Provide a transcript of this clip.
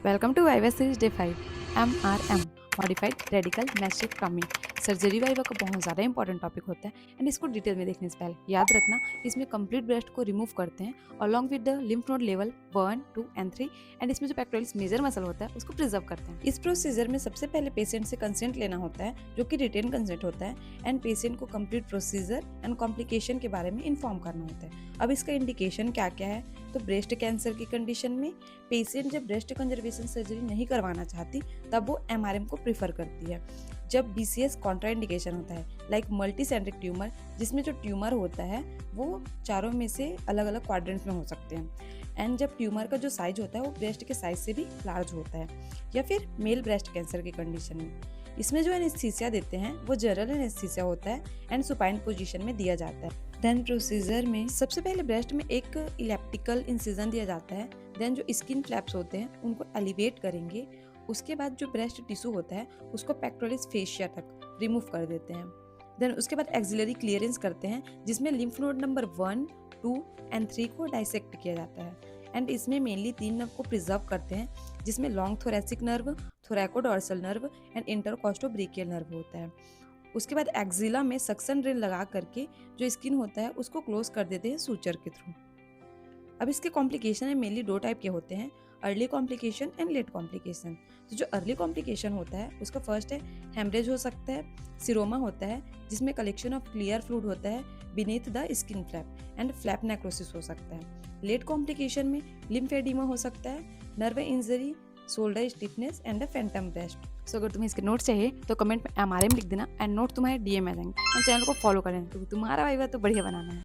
Welcome to Viva Series Day 5 MRM modified radical mastectomy. Surgery viva का बहुत ज़्यादा important topic होता है एंड इसको डिटेल में देखने से पहले याद रखना इसमें कंप्लीट ब्रेस्ट को रिमूव करते हैं along with the lymph node level 1, 2 and 3 and इसमें जो पेक्टोरल्स मेजर मसल होता है उसको प्रिजर्व करते हैं। इस प्रोसीजर में सबसे पहले पेशेंट से कंसेंट लेना होता है जो कि रिटेन कंसेंट होता है एंड पेशेंट को कंप्लीट प्रोसीजर एंड कॉम्प्लिकेशन के बारे में इन्फॉर्म करना होता है। अब इसका इंडिकेशन क्या क्या है, तो ब्रेस्ट कैंसर की कंडीशन में पेशेंट जब ब्रेस्ट कंजर्वेशन सर्जरी नहीं करवाना चाहती तब वो एमआरएम को प्रीफर करती है। जब बीसीएस कॉन्ट्राइंडिकेशन होता है लाइक मल्टी सेंट्रिक ट्यूमर, जिसमें जो ट्यूमर होता है वो चारों में से अलग अलग क्वाड्रेंट्स में हो सकते हैं एंड जब ट्यूमर का जो साइज होता है वो ब्रेस्ट के साइज से भी लार्ज होता है, या फिर मेल ब्रेस्ट कैंसर की कंडीशन में इसमें जो एनेस्थीसिया देते हैं वो जनरल एनेस्थीसिया होता है एंड सुपाइन पोजीशन में दिया जाता है। देन प्रोसीजर में सबसे पहले ब्रेस्ट में एक इलेप्टिकल इंसिजन दिया जाता है। देन जो स्किन फ्लैप्स होते हैं उनको एलिवेट करेंगे। उसके बाद जो ब्रेस्ट टिश्यू होता है उसको पेक्टोरल्स फेशिया तक रिमूव कर देते हैं। देन उसके बाद एक्सिलरी क्लियरेंस करते हैं जिसमें लिम्फ नोड नंबर 1, 2 एंड 3 को डाइसेक्ट किया जाता है एंड इसमें मेनली 3 नर्व को प्रिजर्व करते हैं जिसमें long thoracic nerve, thoracodorsal nerve and intercostobrachial nerve होता है। उसके बाद एक्जिला में सक्शन ड्रिल लगा करके जो स्किन होता है उसको क्लोज कर देते हैं सूचर के थ्रू। अब इसके कॉम्प्लिकेशन है मेनली 2 टाइप के होते हैं, early complication and let complication. तो जो अर्ली कॉम्प्लिकेशन होता है उसका फर्स्ट है हेमरेज हो सकता है, सिरोमा होता है जिसमें कलेक्शन ऑफ क्लियर फ्लूइड होता है beneath the skin flap and flap necrosis हो सकता है। लेट कॉम्प्लिकेशन में लिम्फेडिमा हो सकता है, nerve injury, shoulder stiffness and phantom breast. So अगर तुम्हें इसके नोट चाहिए तो कमेंट में एमआरएम लिख देना एंड नोट तुम्हारे डीएम आ जाएंगे एंड चैनल को फॉलो करें क्योंकि तुम्हारा वाइवा तो बढ़िया बनाना है।